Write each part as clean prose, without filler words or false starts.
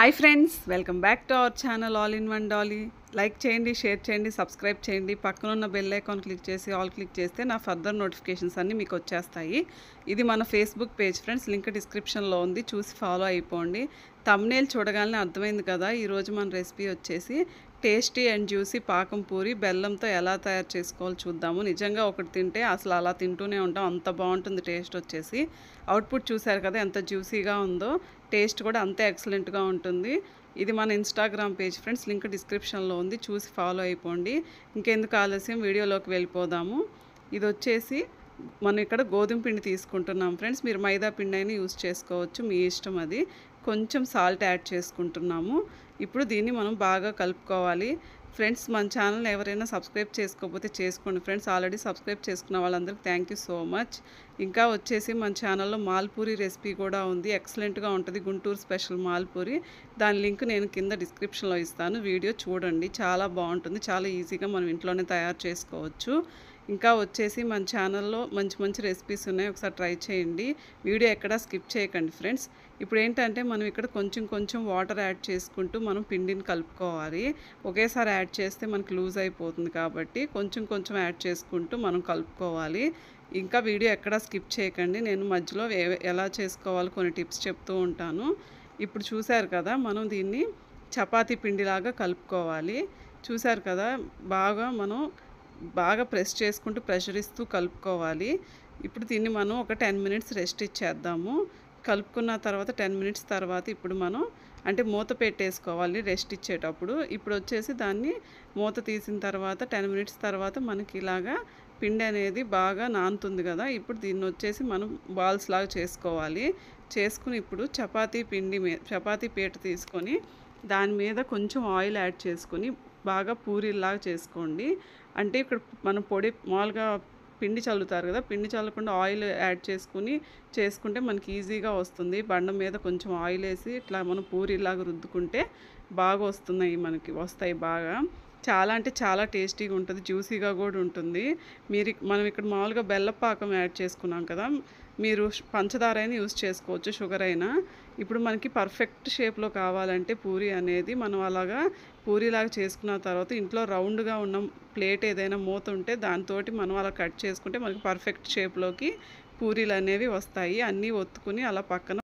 Hi friends, welcome back to our channel all in one Dolly. Like చేయండి, share చేయండి, subscribe చేయండి. పక్కన ఉన్న బెల్ ఐకాన్ క్లిక్ చేసి ఆల్ క్లిక్ చేస్తే నా ఫర్దర్ నోటిఫికేషన్స్ అన్నీ మీకు వచ్చేస్తాయి. ఇది మన ఫేస్బుక్ పేజ్ ఫ్రెండ్స్, లింక్ డిస్క్రిప్షన్లో ఉంది, చూసి ఫాలో అయిపోండి. థంబ్నెయిల్ చూడగానే అర్థమైంది కదా. ఈరోజు మన రెసిపీ వచ్చేసి టేస్టీ అండ్ జ్యూసీ పాకం పూరి బెల్లంతో ఎలా తయారు చేసుకోవాలో చూద్దాము. నిజంగా ఒకటి తింటే అసలు అలా తింటూనే ఉంటాం, అంత బాగుంటుంది టేస్ట్ వచ్చేసి. అవుట్పుట్ చూసారు కదా ఎంత జ్యూసీగా ఉందో, టేస్ట్ కూడా అంతే ఎక్సలెంట్గా ఉంటుంది. ఇది మన ఇన్స్టాగ్రామ్ పేజ్ ఫ్రెండ్స్, లింక్ డిస్క్రిప్షన్లో ఉంది, చూసి ఫాలో అయిపోండి. ఇంకెందుకు ఆలస్యం, వీడియోలోకి వెళ్ళిపోదాము. ఇది వచ్చేసి మనం ఇక్కడ గోధుమ పిండి తీసుకుంటున్నాం ఫ్రెండ్స్. మీరు మైదా పిండి అయినా యూస్ చేసుకోవచ్చు, మీ ఇష్టం అది. కొంచెం సాల్ట్ యాడ్ చేసుకుంటున్నాము. ఇప్పుడు దీన్ని మనం బాగా కలుపుకోవాలి ఫ్రెండ్స్. మన ఛానల్ ఎవరైనా సబ్స్క్రైబ్ చేసుకోకపోతే చేసుకోండి ఫ్రెండ్స్. ఆల్రెడీ సబ్స్క్రైబ్ చేసుకున్న వాళ్ళందరికీ థ్యాంక్ యూ సో మచ్. ఇంకా వచ్చేసి మన ఛానల్లో మాల్పూరి రెసిపీ కూడా ఉంది, ఎక్సలెంట్గా ఉంటుంది, గుంటూరు స్పెషల్ మాల్పూరి. దాని లింక్ నేను కింద డిస్క్రిప్షన్లో ఇస్తాను, వీడియో చూడండి, చాలా బాగుంటుంది, చాలా ఈజీగా మనం ఇంట్లోనే తయారు చేసుకోవచ్చు. ఇంకా వచ్చేసి మన ఛానల్లో మంచి మంచి రెసిపీస్ ఉన్నాయి, ఒకసారి ట్రై చేయండి, వీడియో ఎక్కడా స్కిప్ చేయకండి ఫ్రెండ్స్. ఇప్పుడు ఏంటంటే మనం ఇక్కడ కొంచెం కొంచెం వాటర్ యాడ్ చేసుకుంటూ మనం పిండిని కలుపుకోవాలి. ఒకేసారి యాడ్ చేస్తే మనకి లూజ్ అయిపోతుంది కాబట్టి కొంచెం కొంచెం యాడ్ చేసుకుంటూ మనం కలుపుకోవాలి. ఇంకా వీడియో ఎక్కడా స్కిప్ చేయకండి, నేను మధ్యలో ఎలా చేసుకోవాలో కొన్ని టిప్స్ చెప్తూ ఉంటాను. ఇప్పుడు చూశారు కదా, మనం దీన్ని చపాతీ పిండిలాగా కలుపుకోవాలి. చూశారు కదా, బాగా ప్రెస్ చేసుకుంటూ ప్రెషర్ ఇస్తూ కలుపుకోవాలి. ఇప్పుడు దీన్ని మనం ఒక 10 మినిట్స్ రెస్ట్ ఇచ్చేద్దాము. కలుపుకున్న తర్వాత 10 మినిట్స్ తర్వాత ఇప్పుడు మనం అంటే మూత పెట్టేసుకోవాలి రెస్ట్ ఇచ్చేటప్పుడు. ఇప్పుడు వచ్చేసి దాన్ని మూత తీసిన తర్వాత 10 మినిట్స్ తర్వాత మనకి ఇలాగా పిండి అనేది బాగా నానుతుంది కదా. ఇప్పుడు దీన్ని వచ్చేసి మనం బాల్స్ లాగా చేసుకోవాలి. చేసుకుని ఇప్పుడు చపాతీ పీట తీసుకొని దాని మీద కొంచెం ఆయిల్ యాడ్ చేసుకొని బాగా పూరీలాగా చేసుకోండి. అంటే ఇక్కడ మనం మామూలుగా పిండి చల్లుతారు కదా, పిండి చల్లకుండా ఆయిల్ యాడ్ చేసుకుంటే మనకి ఈజీగా వస్తుంది. బండ మీద కొంచెం ఆయిల్ వేసి ఇట్లా మనం పూరీలాగా రుద్దుకుంటే బాగా వస్తాయి బాగా. చాలా అంటే చాలా టేస్టీగా ఉంటుంది, జ్యూసీగా కూడా ఉంటుంది. మనం ఇక్కడ మామూలుగా బెల్లపాకం యాడ్ చేసుకున్నాం కదా, మీరు పంచదార అయినా యూస్ చేసుకోవచ్చు, షుగర్ అయినా. ఇప్పుడు మనకి పర్ఫెక్ట్ షేప్లో కావాలంటే పూరి అనేది మనం అలాగా పూరీలాగా చేసుకున్న తర్వాత ఇంట్లో రౌండ్గా ఉన్న ప్లేట్ ఏదైనా మూత ఉంటే దాంతో మనం అలా కట్ చేసుకుంటే మనకి పర్ఫెక్ట్ షేప్లోకి పూరీలు అనేవి వస్తాయి. అన్నీ ఒత్తుకుని అలా పక్కన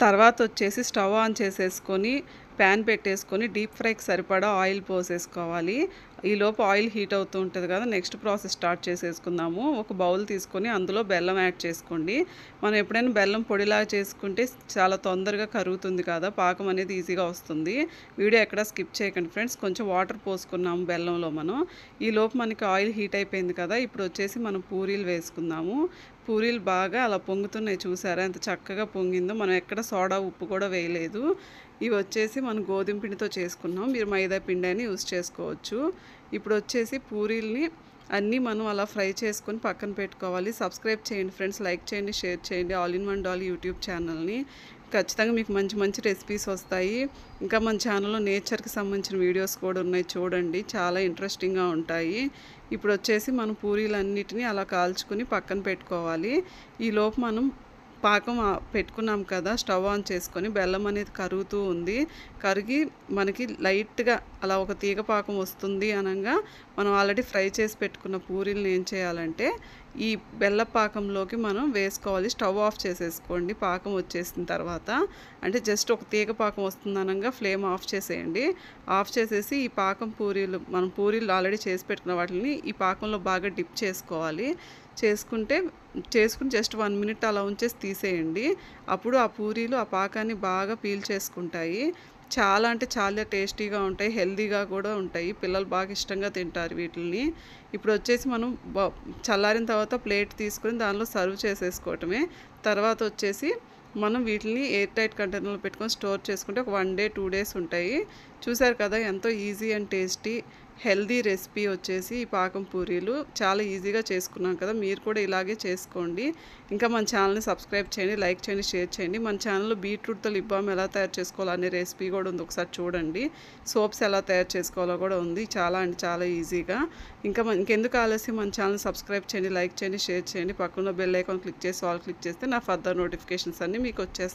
తర్వాత వచ్చేసి స్టవ్ ఆన్ చేసేసుకొని ప్యాన్ పెట్టేసుకొని డీప్ ఫ్రైకి సరిపడా ఆయిల్ పోసేసుకోవాలి. ఈలోపు ఆయిల్ హీట్ అవుతూ ఉంటుంది కదా, నెక్స్ట్ ప్రాసెస్ స్టార్ట్ చేసేసుకుందాము. ఒక బౌల్ తీసుకొని అందులో బెల్లం యాడ్ చేసుకోండి. మనం ఎప్పుడైనా బెల్లం పొడిలాగా చేసుకుంటే చాలా తొందరగా కరుగుతుంది కదా, పాకం అనేది ఈజీగా వస్తుంది. వీడియో ఎక్కడ స్కిప్ చేయకండి ఫ్రెండ్స్. కొంచెం వాటర్ పోసుకున్నాము బెల్లంలో మనం. ఈలోపు మనకి ఆయిల్ హీట్ అయిపోయింది కదా, ఇప్పుడు వచ్చేసి మనం పూరీలు వేసుకుందాము. పూరీలు బాగా అలా పొంగుతున్నాయి, చూసారా ఎంత చక్కగా పొంగిందో. మనం ఎక్కడ సోడా ఉప్పు కూడా వేయలేదు. ఇవి వచ్చేసి మనం గోధుమ పిండితో చేసుకున్నాం, మీరు మైదా పిండి అని యూస్ చేసుకోవచ్చు. ఇప్పుడు వచ్చేసి పూరీల్ని అన్నీ మనం అలా ఫ్రై చేసుకొని పక్కన పెట్టుకోవాలి. సబ్స్క్రైబ్ చేయండి ఫ్రెండ్స్, లైక్ చేయండి, షేర్ చేయండి all in one Dolly YouTube ఛానల్ని. ఖచ్చితంగా మీకు మంచి మంచి రెసిపీస్ వస్తాయి. ఇంకా మన ఛానల్లో నేచర్కి సంబంధించిన వీడియోస్ కూడా ఉన్నాయి, చూడండి, చాలా ఇంట్రెస్టింగ్గా ఉంటాయి. ఇప్పుడు వచ్చేసి మనం పూరీలన్నిటినీ అలా కాల్చుకొని పక్కన పెట్టుకోవాలి. ఈలోపు మనం పాకం పెట్టుకున్నాం కదా, స్టవ్ ఆన్ చేసుకొని బెల్లం అనేది కరుగుతూ ఉంది. కరిగి మనకి లైట్గా అలా ఒక తీగ పాకం వస్తుంది అనగా మనం ఆల్రెడీ ఫ్రై చేసి పెట్టుకున్న పూరీలను ఏం చేయాలంటే ఈ బెల్ల పాకంలోకి మనం వేసుకోవాలి. స్టవ్ ఆఫ్ చేసేసుకోండి పాకం వచ్చేసిన తర్వాత. అంటే జస్ట్ ఒక తీగ పాకం వస్తుంది అనగా ఫ్లేమ్ ఆఫ్ చేసేయండి. ఆఫ్ చేసేసి ఈ పాకం మనం పూరీలు ఆల్రెడీ చేసి పెట్టుకున్న వాటిని ఈ పాకంలో బాగా డిప్ చేసుకోవాలి. చేసుకుని జస్ట్ 1 మినిట్ అలా ఉంచేసి తీసేయండి. అప్పుడు ఆ పూరీలు ఆ పాకాన్ని బాగా పీల్చేసుకుంటాయి. చాలా అంటే చాలా టేస్టీగా ఉంటాయి, హెల్తీగా కూడా ఉంటాయి, పిల్లలు బాగా ఇష్టంగా తింటారు వీటిని. ఇప్పుడు వచ్చేసి మనం చల్లారిన తర్వాత ప్లేట్ తీసుకొని దానిలో సర్వ్ చేసేసుకోవటమే. తర్వాత వచ్చేసి మనం వీటిని ఎయిర్ టైట్ కంటైనర్లో పెట్టుకొని స్టోర్ చేసుకుంటే ఒక 1 డే 2 డేస్ ఉంటాయి. చూసారు కదా, ఎంతో easy and tasty healthy recipe వచ్చేసి ఈ పాకం పూరీలు చాలా ఈజీగా చేసుకున్నాం కదా, మీరు కూడా ఇలాగే చేసుకోండి. ఇంకా మన ఛానల్ని సబ్స్క్రైబ్ చేయండి, లైక్ చేయండి, షేర్ చేయండి. మన ఛానల్లో బీట్రూట్తో లిప్ బామ్ ఎలా తయారు చేసుకోవాలో అనే రెసిపీ కూడా ఉంది, ఒకసారి చూడండి. సోప్స్ ఎలా తయారు చేసుకోవాలో కూడా ఉంది, చాలా అంటే చాలా ఈజీగా. ఇంకెందుకు ఆలస్యం, మన ఛానల్ సబ్స్క్రైబ్ చేయండి, లైక్ చేయండి, షేర్ చేయండి. పక్కన బెల్ ఐకాన్ క్లిక్ చేసి ఆల్ క్లిక్ చేస్తే నా ఫర్దర్ నోటిఫికేషన్స్ అన్నీ మీకు వచ్చేస్తాయి.